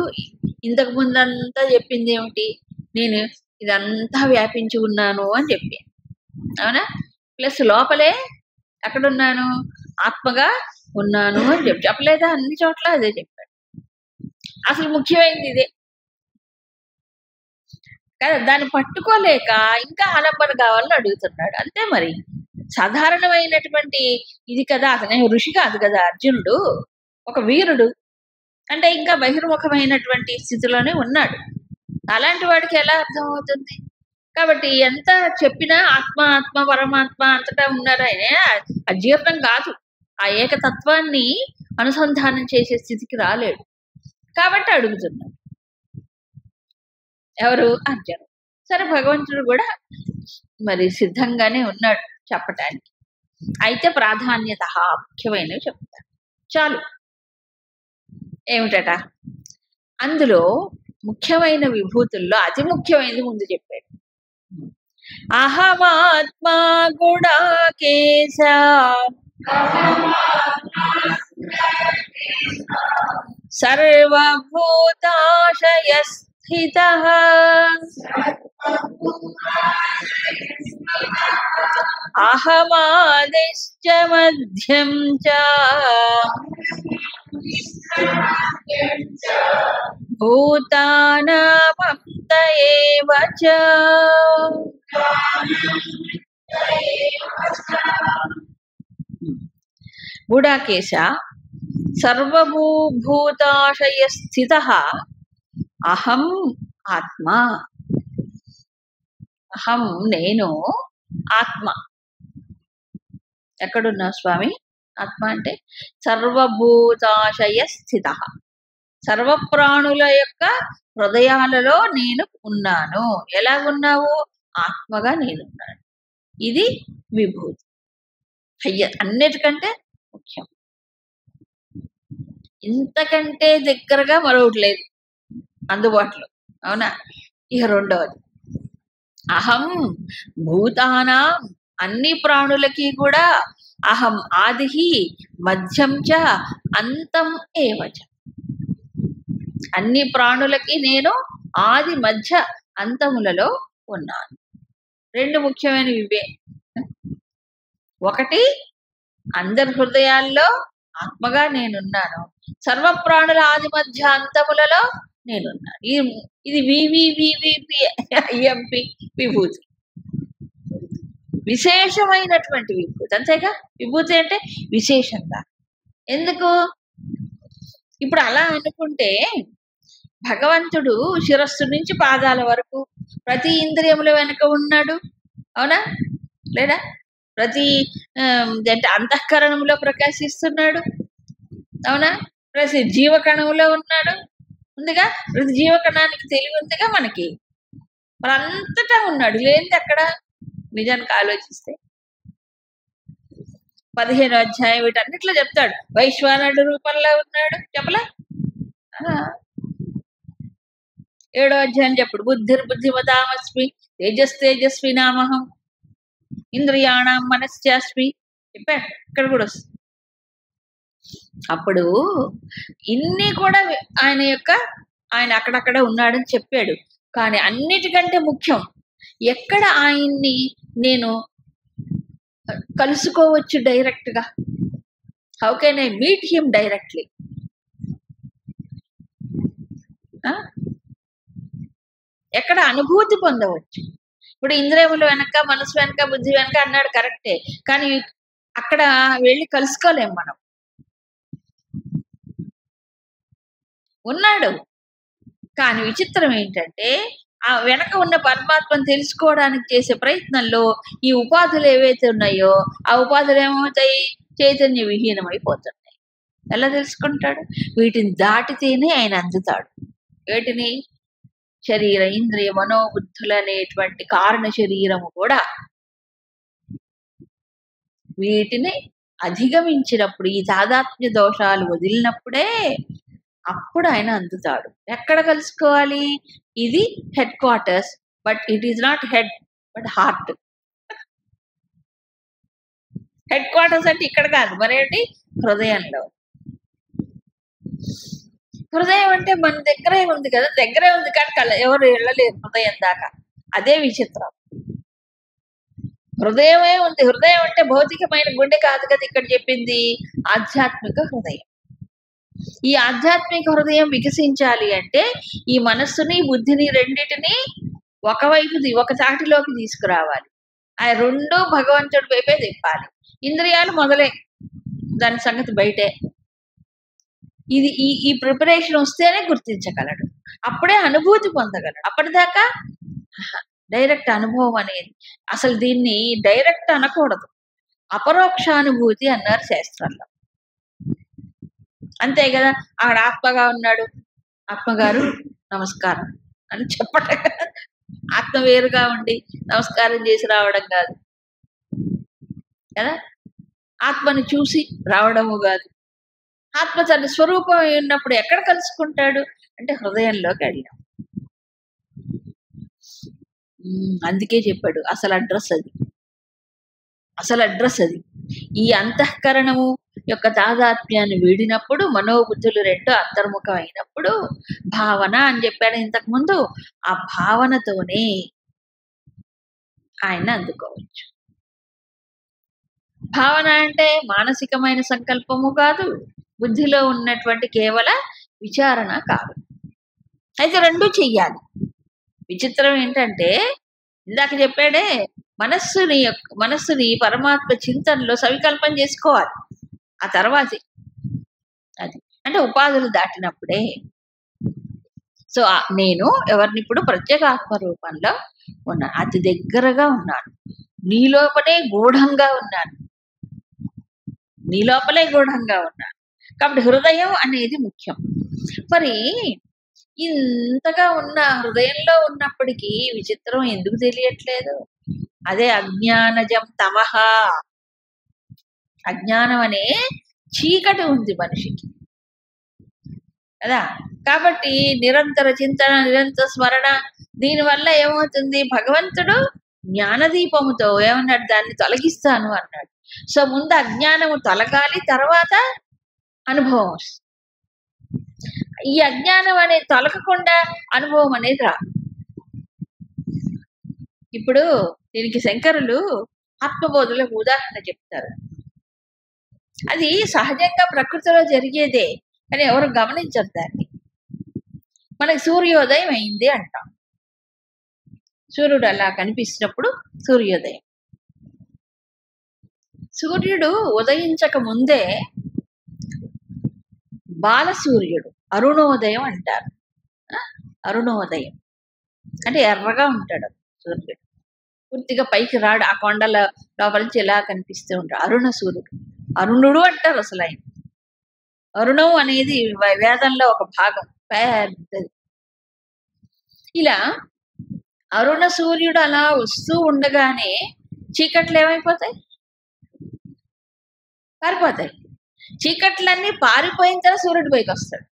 ఇంతకు ముందంతా చెప్పింది ఏమిటి, నేను ఇదంతా వ్యాపించి ఉన్నాను అని చెప్పాను, అవునా? ప్లస్ లోపలే ఎక్కడున్నాను, ఆత్మగా ఉన్నాను అని చెప్పలేదా? అన్ని చోట్ల అదే చెప్పాడు. అసలు ముఖ్యమైనది ఇదే కదా, దాన్ని పట్టుకోలేక ఇంకా ఆలంబన కావాలని అడుగుతున్నాడు. అంతే మరి, సాధారణమైనటువంటి ఇది కదా. అతను ఋషి కాదు కదా అర్జునుడు, ఒక వీరుడు, అంటే ఇంకా బహిర్ముఖమైనటువంటి స్థితిలోనే ఉన్నాడు. అలాంటి వాడికి ఎలా అర్థం అవుతుంది? కాబట్టి ఎంత చెప్పినా ఆత్మ ఆత్మ పరమాత్మ అంతటా ఉన్నాడు ఆయన, అజీర్ణం కాదు, ఆ ఏకతత్వాన్ని అనుసంధానం చేసే స్థితికి రాలేడు. కాబట్టి అడుగుతున్నాడు ఎవరు, అర్జునుడు. సరే, భగవంతుడు కూడా మరి సిద్ధంగానే ఉన్నాడు చెప్పటానికి. అయితే ప్రాధాన్యత ముఖ్యమైనవి చెప్తారు. చాలు. ఏమిటట? అందులో ముఖ్యమైన విభూతుల్లో అతి ముఖ్యమైనది ముందు చెప్పాడు. అహమాత్మా గుడాకేశ సర్వభూతాశయస్థితః అహమాదిశ్చ మధ్యం చ భూతానామంత ఏవ చ. గుడాకేశ సర్వభూతాశయస్థితః అహం ఆత్మ. అహం నేను ఆత్మ. ఎక్కడున్నా స్వామి ఆత్మ అంటే? సర్వభూతాశయ స్థిత, సర్వప్రాణుల యొక్క హృదయాలలో నేను ఉన్నాను. ఎలాగున్నావు? ఆత్మగా నేనున్నాను. ఇది విభూతి. అన్నిటికంటే ముఖ్యం. ఇంతకంటే దగ్గరగా మరొకటి లేదు అందుబాటులో. అవునా? ఇక రెండవది అహం భూతానాం, అన్ని ప్రాణులకి కూడా అహం ఆదిహి మధ్యం చ అంతం ఏవ చ. అన్ని ప్రాణులకి నేను ఆది మధ్య అంతములలో ఉన్నాను. రెండు ముఖ్యమైనవి ఇవే. ఒకటి, అందరి హృదయాల్లో ఆత్మగా నేనున్నాను. సర్వప్రాణుల ఆది మధ్య అంతములలో నేనున్నాను. ఇది వివివివిపి విభూతి, విశేషమైనటువంటి విభూతి. అంతేగా? విభూతి అంటే విశేషంగా. ఎందుకు? ఇప్పుడు అలా అనుకుంటే భగవంతుడు శిరస్సు నుంచి పాదాల వరకు ప్రతి ఇంద్రియముల వెనుక ఉన్నాడు. అవునా లేదా? ప్రతి అంటే అంతఃకరణంలో ప్రకాశిస్తున్నాడు. అవునా? ప్రతి జీవకణంలో ఉన్నాడు. ఉందిగా? ప్రతి జీవకణానికి తెలివి ఉందిగా మనకి. మరి అంతటా ఉన్నాడు. లేనిది అక్కడ నిజానికి ఆలోచిస్తే 15వ అధ్యాయం వీటన్నిట్లో చెప్తాడు. వైశ్వానరుడు రూపంలో ఉన్నాడు. చెప్పలే? 7వ అధ్యాయం చెప్పడు. బుద్ధిర్బుద్ధిమతామస్మి, తేజస్తేజస్వి నామహం, ఇంద్రియాణం మనశ్చాస్మి చెప్పాడు. ఇక్కడ కూడా వస్తుంది. అప్పుడు ఇన్ని కూడా ఆయన అక్కడక్కడ ఉన్నాడని చెప్పాడు. కానీ అన్నిటికంటే ముఖ్యం, ఎక్కడ ఆయన్ని నేను కలుసుకోవచ్చు డైరెక్ట్గా? How can I meet him directly? ఎక్కడ అనుభూతి పొందవచ్చు? ఇప్పుడు ఇంద్రియముల వెనక, మనసు వెనక, బుద్ధి వెనక అన్నాడు, కరెక్టే. కానీ అక్కడ వెళ్ళి కలుసుకోలేం మనం. ఉన్నాడు. కానీ విచిత్రం ఏంటంటే ఆ వెనక ఉన్న పరమాత్మను తెలుసుకోవడానికి చేసే ప్రయత్నంలో ఈ ఉపాధులు ఏవైతే ఉన్నాయో ఆ ఉపాధులు ఏమవుతాయి? చైతన్య విహీనమైపోతున్నాయి. ఎలా తెలుసుకుంటాడు? వీటిని దాటితేనే ఆయన అందుతాడు. వీటిని శరీర ఇంద్రియ మనోబుద్ధులు అనేటువంటి కారణ శరీరము కూడా వీటిని అధిగమించినప్పుడు, ఈ తాదాత్మ్య దోషాలు వదిలినప్పుడే అప్పుడు ఆయన అందుతాడు. ఎక్కడ కలుసుకోవాలి? ఇది head quarters, but it is not head but heart. Head quarters అంటే ఇక్కడ కాదు, మరేంటి? హృదయంలో. హృదయం అంటే మన దగ్గరే ఉంది కదా, దగ్గరే ఉంది కానీ ఎవరు వెళ్ళలేరు హృదయం దాకా. అదే విచిత్రం. హృదయమే ఉంది. హృదయం అంటే భౌతికమైన గుండె కాదు కదా ఇక్కడ చెప్పింది, ఆధ్యాత్మిక హృదయం. ఈ ఆధ్యాత్మిక హృదయం వికసించాలి అంటే ఈ మనస్సుని, బుద్ధిని రెండింటిని ఒక తాటిలోకి తీసుకురావాలి. ఆ రెండు భగవంతుడి వైపే తిప్పాలి. ఇంద్రియాలు మొదలే, దాని సంగతి బయటే. ఇది ఈ ప్రిపరేషన్ వస్తేనే గుర్తించగలడు, అప్పుడే అనుభూతి పొందగలడు. అప్పటిదాకా డైరెక్ట్ అనుభవం అనేది, అసలు దీన్ని డైరెక్ట్ అనకూడదు, అపరోక్షానుభూతి అన్నారు శాస్త్రంలో. అంతే కదా? అక్కడ ఆత్మగా ఉన్నాడు, ఆత్మగారు నమస్కారం అని చెప్పటం, ఆత్మ వేరుగా ఉండి నమస్కారం చేసి రావడం కాదు కదా. ఆత్మని చూసి రావడము కాదు. ఆత్మ తన స్వరూపం ఉన్నప్పుడు ఎక్కడ కలుసుకుంటాడు అంటే హృదయంలోకి వెళ్ళాం. అందుకే చెప్పాడు అసలు అడ్రస్ అది, అసలు అడ్రస్ అది. ఈ అంతఃకరణము యొక్క తాదాత్మ్యాన్ని వీడినప్పుడు మనోబుద్ధులు రెండు అంతర్ముఖం అయినప్పుడు భావన అని చెప్పాడు ఇంతకు ముందు. ఆ భావనతోనే ఆయన అందుకోవచ్చు. భావన అంటే మానసికమైన సంకల్పము కాదు, బుద్ధిలో ఉన్నటువంటి కేవల విచారణ కాదు. అయితే రెండూ చెయ్యాలి. విచిత్రం ఏంటంటే ఇందాక చెప్పాడే మనస్సుని పరమాత్మ చింతనలో సవికల్పం చేసుకోవాలి. ఆ తర్వాతే అది అంటే ఉపాధులు దాటినప్పుడే. సో నేను ఎవరిని ఇప్పుడు ప్రత్యేగాత్మ రూపంలో ఉన్నాను, అతి దగ్గరగా ఉన్నాను, నీ లోపలే గూఢంగా ఉన్నాను, నీ లోపలే గూఢంగా ఉన్నాను. కాబట్టి హృదయం అనేది ముఖ్యం. మరి ఇంతగా ఉన్న హృదయంలో ఉన్నప్పటికీ విచిత్రం ఎందుకు తెలియట్లేదు? అదే అజ్ఞానజం తమహ. అజ్ఞానం అనే చీకటి ఉంది మనిషికి కదా. కాబట్టి నిరంతర చింతన, నిరంతర స్మరణ, దీనివల్ల ఏమవుతుంది? భగవంతుడు జ్ఞానదీపముతో ఏమన్నాడు? దాన్ని తొలగిస్తాను అన్నాడు. సో ముందు అజ్ఞానము తొలగాలి, తర్వాత అనుభవం వస్తుంది. ఈ అజ్ఞానం అనేది తొలగకుండా అనుభవం అనేది రా. ఇప్పుడు దీనికి శంకరులు ఆత్మబోధులకు ఉదాహరణ చెప్తారు. అది సహజంగా ప్రకృతిలో జరిగేదే, కానీ ఎవరు గమనించరు దాన్ని. మనకి సూర్యోదయం అయింది అంటాం. సూర్యుడు అలా కనిపిస్తున్నప్పుడు సూర్యోదయం. సూర్యుడు ఉదయించక ముందే బాలసూర్యుడు, అరుణోదయం అంటారు. అరుణోదయం అంటే ఎర్రగా ఉంటాడు సూర్యుడు, పూర్తిగా పైకి రాడు, ఆ కొండల లోపల నుంచి ఎలా కనిపిస్తూ ఉంటాడు. అరుణ సూర్యుడు, అరుణుడు అంటారు. అసలు ఆయన అరుణం అనేది వేదంలో ఒక భాగం పెద్దది. ఇలా అరుణ సూర్యుడు అలా వస్తూ ఉండగానే చీకట్లు ఏమైపోతాయి? పారిపోతాయి. చీకట్లన్నీ పారిపోయిన తర్వాత సూర్యుడి పైకి వస్తాడు.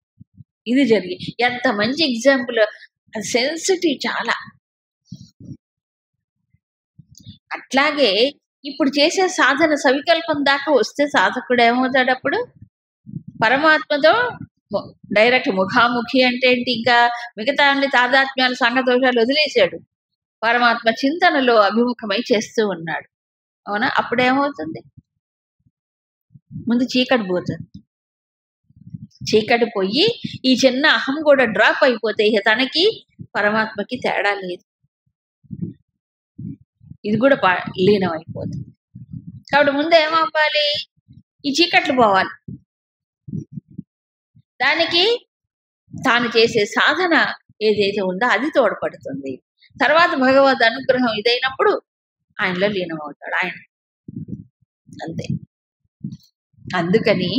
ఇది జరిగి ఎంత మంచి ఎగ్జాంపుల్. సెన్సిటివ్ చాలా. అట్లాగే ఇప్పుడు చేసే సాధన సవికల్పం దాకా వస్తే సాధకుడు ఏమవుతాడు? అప్పుడు పరమాత్మతో డైరెక్ట్ ముఖాముఖి. అంటే ఏంటి? ఇంకా మిగతా అన్ని తాదాత్మ్యాలు, సంగదోషాలు వదిలేశాడు, పరమాత్మ చింతనలో అభిముఖమై చేస్తూ ఉన్నాడు. అవునా? అప్పుడేమవుతుంది? ముందు చీకటి పోతుంది. చీకటి పోయి ఈ చిన్న అహం కూడా డ్రాప్ అయిపోతే ఇక తనకి పరమాత్మకి తేడా లేదు, ఇది కూడా లీనం అయిపోతుంది. కాబట్టి ముందు ఏమవ్వాలి? ఈ చీకట్లు పోవాలి. దానికి తాను చేసే సాధన ఏదైతే ఉందో అది తోడ్పడుతుంది. తర్వాత భగవద్ అనుగ్రహం ఇదైనప్పుడు ఆయనలో లీనం అవుతాడు ఆయన, అంతే. అందుకని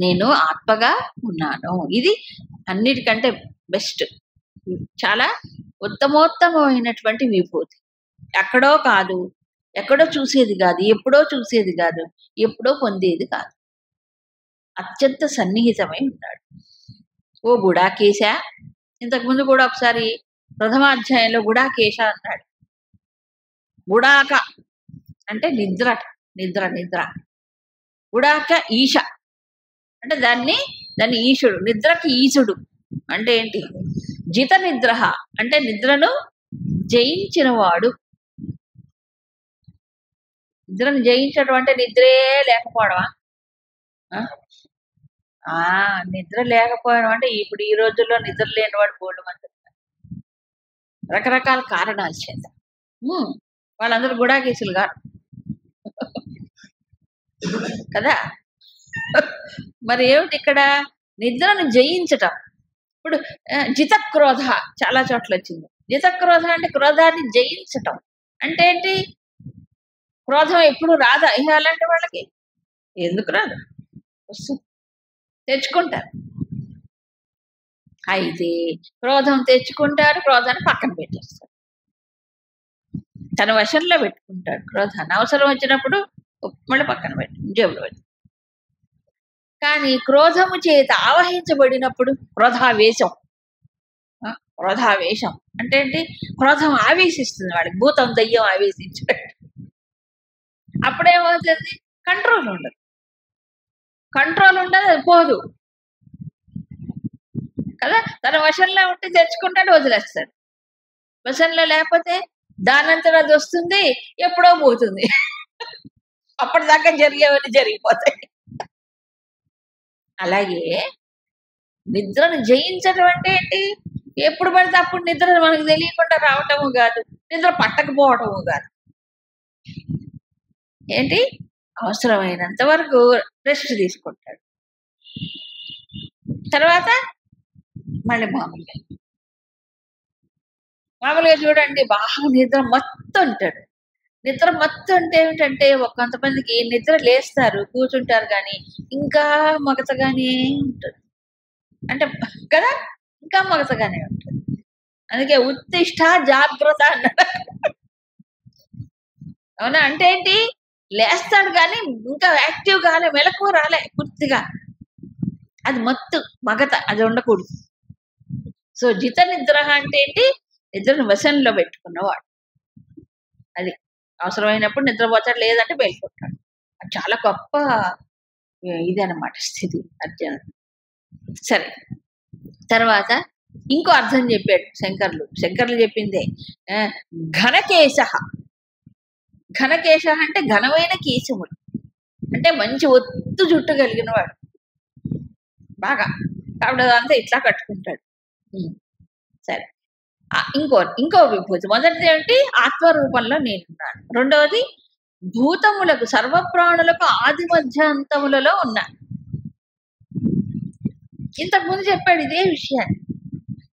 నేను ఆత్మగా ఉన్నాను, ఇది అన్నిటికంటే బెస్ట్, చాలా ఉత్తమోత్తమైనటువంటి విభూతి. ఎక్కడో కాదు, ఎక్కడో చూసేది కాదు, ఎప్పుడో చూసేది కాదు, ఎప్పుడో పొందేది కాదు, అత్యంత సన్నిహితమై ఉన్నాడు. ఓ గుడాకేశ. ఇంతకుముందు కూడా ఒకసారి ప్రథమాధ్యాయంలో గుడాకేశ అన్నాడు. గుడాక అంటే నిద్ర, నిద్ర నిద్ర. గుడాక ఈశ అంటే దాన్ని ఈశుడు, నిద్రకి ఈశుడు అంటే ఏంటి? జిత నిద్ర అంటే నిద్రను జయించిన వాడు. నిద్రను జయించడం అంటే నిద్రే లేకపోవడమా? నిద్ర లేకపోవడం అంటే ఇప్పుడు ఈ రోజుల్లో నిద్ర లేని వాడు బోల్డ్ మంది, రకరకాల కారణాలు చేత. వాళ్ళందరూ గుడాకేసులు కాదు కదా. మరి ఏమిటి ఇక్కడ? నిద్రను జయించటం. ఇప్పుడు జితక్రోధ చాలా చోట్ల వచ్చింది. జితక్రోధ అంటే క్రోధాన్ని జయించటం అంటే ఏంటి? క్రోధం ఎప్పుడు రాదా ఇహ అలాంటి వాళ్ళకి? ఎందుకు రాదు? వస్తుంది, తెచ్చుకుంటారు. అయితే క్రోధం తెచ్చుకుంటారు, క్రోధాన్ని పక్కన పెట్టేస్తారు, తన వశంలో పెట్టుకుంటాడు క్రోధాన్ని. అవసరం వచ్చినప్పుడు మళ్ళీ పక్కన పెట్టి జేబులో పెట్టి. కానీ క్రోధము చేత ఆవహించబడినప్పుడు క్రోధావేశం. క్రోధావేశం అంటే ఏంటి? క్రోధం ఆవేశిస్తుంది వాడికి, భూతం దయ్యం ఆవేశించాడు. అప్పుడేమవుతుంది? కంట్రోల్ ఉండదు. కంట్రోల్ ఉండదు, అది పోదు కదా. తన వశంలో ఉంటే తెచ్చుకుంటాడు, వదిలేస్తాడు. వశంలో లేకపోతే దానంతట అది వస్తుంది, ఎప్పుడో పోతుంది. అప్పటిదాకా జరిగేవన్నీ జరిగిపోతాయి. అలాగే నిద్రను జయించడం అంటే ఏంటి? ఎప్పుడు పడితే అప్పుడు నిద్ర మనకు తెలియకుండా రావటము కాదు, నిద్ర పట్టకపోవటము కాదు. ఏంటి? అవసరమైనంత వరకు రెస్ట్ తీసుకుంటాడు, తర్వాత మళ్ళీ మామూలుగా చూడండి, బాగా నిద్ర మత్తు అంటాడు. నిద్ర మత్తు అంటే ఏమిటంటే, కొంతమందికి నిద్ర లేస్తారు, కూర్చుంటారు, కానీ ఇంకా మగతగానే ఉంటుంది. అంటే కదా, ఇంకా మగతగానే ఉంటుంది. అందుకే ఉత్తిష్ట జాగ్రత్త అన్నాడు. అవునా? అంటే ఏంటి? లేస్తాడు కానీ ఇంకా యాక్టివ్ కాలే, మెలకు రాలే పూర్తిగా. అది మత్తు, మగత, అది ఉండకూడదు. సో జిత నిద్ర అంటే ఏంటి? నిద్రను వశంలో పెట్టుకున్నవాడు. అది అవసరమైనప్పుడు నిద్రపోతాడు, లేదంటే వెళ్ళిపోతాడు. అది చాలా గొప్ప ఇది అన్నమాట స్థితి అర్జున. సరే, తర్వాత ఇంకో అర్థం చెప్పాడు శంకర్లు చెప్పిందే. ఘనకేశ. ఘనకేశ అంటే ఘనమైన కేశములు, అంటే మంచి ఒత్తు జుట్టు కలిగిన వాడు బాగా, కాబట్టి అదంతా ఇట్లా కట్టుకుంటాడు. సరే, ఇంకో విభూతి. మొదటిది ఏంటి? ఆత్మరూపంలో నేనున్నాను. రెండవది భూతములకు, సర్వప్రాణులకు ఆది మధ్య అంతములలో ఉన్నాను. ఇంతకుముందు చెప్పాడు ఇదే విషయాన్ని.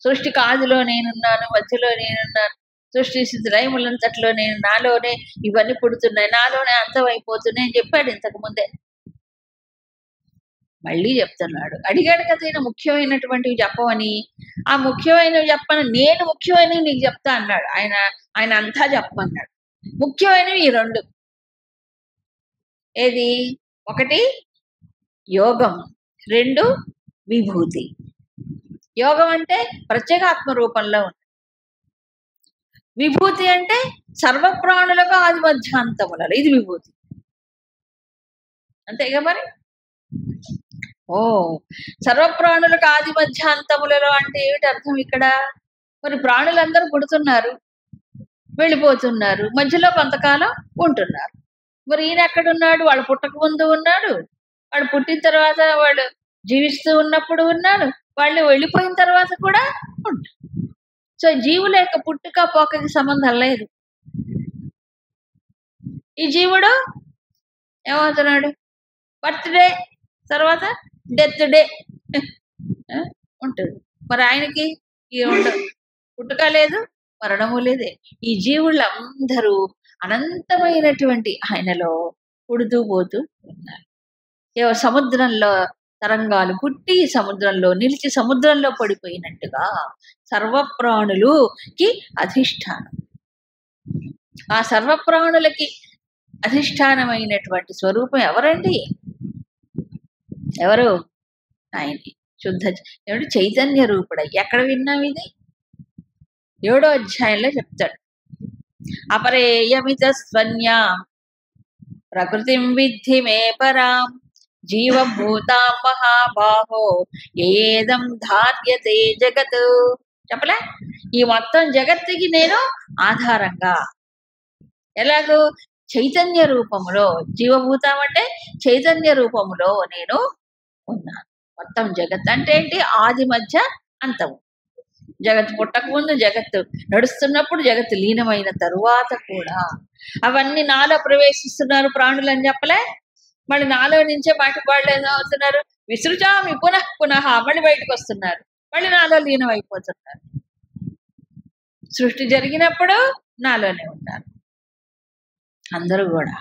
సృష్టికి ఆదిలో నేనున్నాను, మధ్యలో నేనున్నాను, సృష్టి స్థితి లయములంతట్లో నేను, నాలోనే ఇవన్నీ పుడుతున్నాయి, నాలోనే అంతమైపోతున్నాయి అని చెప్పాడు ఇంతకు ముందే. మళ్ళీ చెప్తున్నాడు. అడిగాడు కదా ఈయన ముఖ్యమైనటువంటివి చెప్పమని. ఆ ముఖ్యమైనవి చెప్పను, నేను ముఖ్యమైనవి నీకు చెప్తా అన్నాడు ఆయన అంతా చెప్పమన్నాడు. ముఖ్యమైనవి ఈ రెండు. ఏది? ఒకటి యోగం, రెండు విభూతి. యోగం అంటే ప్రత్యేగాత్మ రూపంలో ఉంది. విభూతి అంటే సర్వప్రాణులకు ఆది మధ్యాంతములలో, ఇది విభూతి. అంతేగా మరి. సర్వప్రాణులకు ఆది మధ్యాంతములలో అంటే ఏమిటి అర్థం ఇక్కడ? మరి ప్రాణులందరూ పుడుతున్నారు, వెళ్ళిపోతున్నారు, మధ్యలో కొంతకాలం ఉంటున్నారు. మరి ఈయన ఎక్కడున్నాడు? వాళ్ళు పుట్టక ముందు ఉన్నాడు, వాళ్ళు పుట్టిన తర్వాత వాళ్ళు జీవిస్తూ ఉన్నప్పుడు ఉన్నాడు, వాళ్ళు వెళ్ళిపోయిన తర్వాత కూడా ఉంటాడు. సో జీవుల యొక్క పుట్టుక పోకకి సంబంధం లేదు. ఈ జీవుడు ఏమవుతున్నాడు? బర్త్డే తర్వాత డెత్ డే ఉంటుంది. మరి ఆయనకి ఉండదు, పుట్టుక లేదు, మరణము లేదే. ఈ జీవులందరూ అనంతమైనటువంటి ఆయనలో పుడుతూ పోతూ ఉన్నారు. సముద్రంలో తరంగాలు పుట్టి సముద్రంలో నిలిచి సముద్రంలో పడిపోయినట్టుగా సర్వప్రాణులకి అధిష్టానం. ఆ సర్వప్రాణులకి అధిష్టానమైనటువంటి స్వరూపం ఎవరండి? ఎవరు? ఆయనే శుద్ధ ఏమిటి? చైతన్య రూపుడు. ఎక్కడ విన్నాం ఇది? 7వ అధ్యాయంలో చెప్తాడు. అపరేయమిత స్వన్యాం ప్రకృతిం విద్ధి మే పరాం జీవభూతాం మహాబాహో ఏదం ధార్యతే జగత్. చెప్పలే? ఈ మొత్తం జగత్తుకి నేను ఆధారంగా. ఎలాగో? చైతన్య రూపములో. జీవభూతం అంటే చైతన్య రూపములో నేను ఉన్నాను. మొత్తం జగత్ అంటే ఏంటి? ఆది మధ్య అంతము. జగత్తు పుట్టక ముందు, జగత్తు నడుస్తున్నప్పుడు, జగత్తు లీనమైన తరువాత కూడా అవన్నీ నాలో ప్రవేశిస్తున్నారు ప్రాణులు అని చెప్పలే? మళ్ళీ నాలో నుంచే బయటకు వాళ్ళు ఏమవుతున్నారు? విసృజామి పునః పునః, మళ్ళీ బయటకు వస్తున్నారు, మళ్ళీ నాలో లీనం అయిపోతున్నారు. సృష్టి జరిగినప్పుడు నాలోనే ఉన్నారు అందరూ కూడా.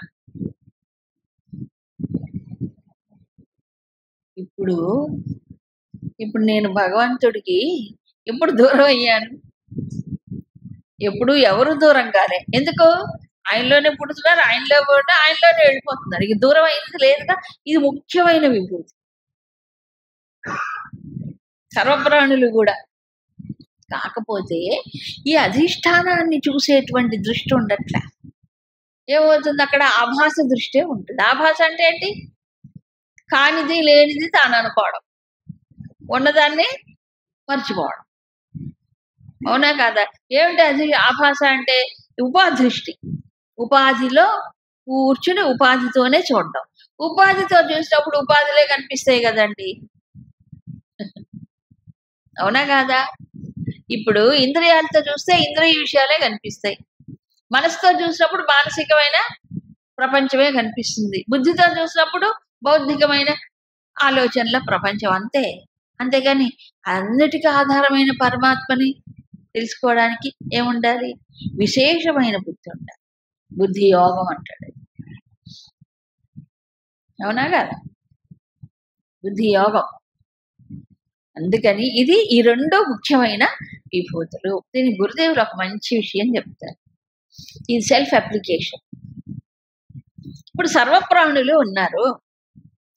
ఇప్పుడు నేను భగవంతుడికి ఎప్పుడు దూరం అయ్యాను? ఎప్పుడు ఎవరు దూరం కాలే. ఎందుకు? ఆయనలోనే పుడుతున్నారు, ఆయనలో కూడా ఆయనలోనే వెళ్ళిపోతున్నారు. ఇక దూరం అయింది లేదుగా. ఇది ముఖ్యమైన విభూతి. సర్వప్రాణులు కూడా. కాకపోతే ఈ అధిష్టానాన్ని చూసేటువంటి దృష్టి ఉండట్లే. ఏమవుతుంది అక్కడ? ఆభాస దృష్టే ఉంటుంది. ఆభాస అంటే ఏంటి? కానిది లేనిది తాను అనుకోవడం, ఉన్నదాన్ని మర్చిపోవడం. అవునా కాదా? ఏమిటి అది ఆభాస అంటే? ఉపాదృష్టి. ఉపాధిలో కూర్చుని ఉపాధితోనే చూడడం. ఉపాధితో చూసినప్పుడు ఉపాధిలే కనిపిస్తాయి కదండి. అవునా కాదా? ఇప్పుడు ఇంద్రియాలతో చూస్తే ఇంద్రియ విషయాలే కనిపిస్తాయి. మనసుతో చూసినప్పుడు మానసికమైన ప్రపంచమే కనిపిస్తుంది. బుద్ధితో చూసినప్పుడు బౌద్ధికమైన ఆలోచనల ప్రపంచం. అంతేగాని అన్నిటికీ ఆధారమైన పరమాత్మని తెలుసుకోవడానికి ఏముండాలి? విశేషమైన బుద్ధి ఉండాలి. బుద్ధి యోగం అంటాడు. అవునా కదా? బుద్ధి యోగం. అందుకని ఇది ఈ రెండో ముఖ్యమైన విభూతులు. దీని గురుదేవులు ఒక మంచి విషయం చెప్తారు. ఇది సెల్ఫ్ అప్లికేషన్. ఇప్పుడు సర్వప్రాణులు ఉన్నారు.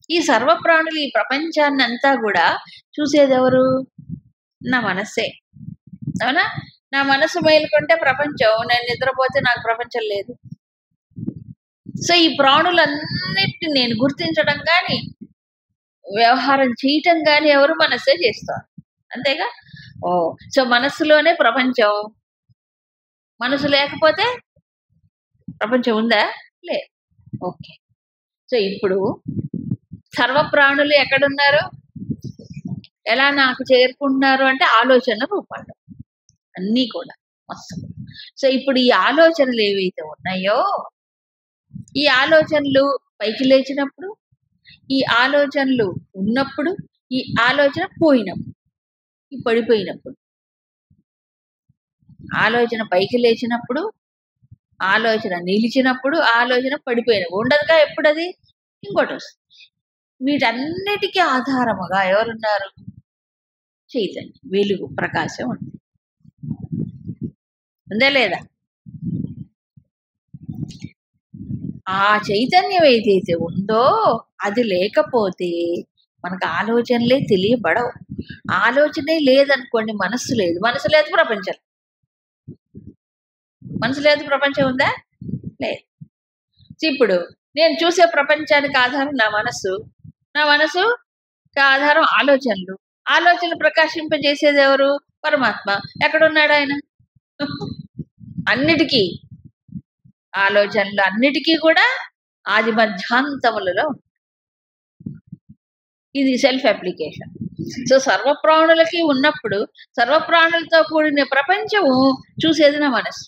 ఈ సర్వప్రాణులు ఈ ప్రపంచాన్ని అంతా కూడా చూసేది ఎవరు? నా మనస్సే. అవునా? నా మనసు మేలుకుంటే ప్రపంచం, నేను నిద్రపోతే నాకు ప్రపంచం లేదు. సో ఈ ప్రాణులన్నిటిని నేను గుర్తించడం కానీ వ్యవహారం చేయటం కానీ ఎవరు? మనస్సే చేస్తారు. అంతేగా? సో మనస్సులోనే ప్రపంచం. మనసు లేకపోతే ప్రపంచం ఉందా? లేదు. ఓకే. సో ఇప్పుడు సర్వప్రాణులు ఎక్కడున్నారు? ఎలా నాకు చేరుకుంటున్నారు అంటే ఆలోచన రూపంలో అన్నీ కూడా మొత్తం. సో ఇప్పుడు ఈ ఆలోచనలు ఏవైతే ఉన్నాయో, ఈ ఆలోచనలు పైకి లేచినప్పుడు, ఈ ఆలోచనలు ఉన్నప్పుడు, ఈ ఆలోచన పోయినప్పుడు, ఈ పడిపోయినప్పుడు, ఆలోచన పైకి లేచినప్పుడు, ఆలోచన నిలిచినప్పుడు, ఆలోచన పడిపోయినప్పుడు ఉండదుగా. ఎప్పుడు అది ఇంకోటి వస్తుంది. వీటన్నిటికీ ఆధారముగా ఎవరున్నారు? చైతన్యం, వెలుగు, ప్రకాశం ఉంది. ఉందా లేదా? ఆ చైతన్యం ఏదైతే ఉందో అది లేకపోతే మనకు ఆలోచనలే తెలియబడవు. ఆలోచనే లేదనుకోండి, మనస్సు లేదు. మనసు లేదు, ప్రపంచం. మనసు లేదు, ప్రపంచం ఉందా? లేదు. ఇప్పుడు నేను చూసే ప్రపంచానికి ఆధారం నా మనస్సు. నా మనసుకి ఆధారం ఆలోచనలు. ఆలోచనలు ప్రకాశింపజేసేది ఎవరు? పరమాత్మ. ఎక్కడున్నాడు ఆయన? అన్నిటికీ ఆలోచనలు అన్నిటికీ కూడా ఆది మధ్యాంతములలో. ఇది సెల్ఫ్ అప్లికేషన్. సో సర్వప్రాణులకి ఉన్నప్పుడు సర్వప్రాణులతో కూడిన ప్రపంచము చూసేది నా మనసు.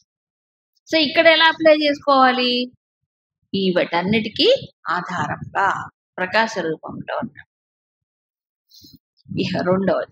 సో ఇక్కడ ఎలా అప్లై చేసుకోవాలి? ఈ వాటన్నిటికీ ఆధారంగా ప్రకాశ రూపంలో ఉన్నాం. ఇక రెండవది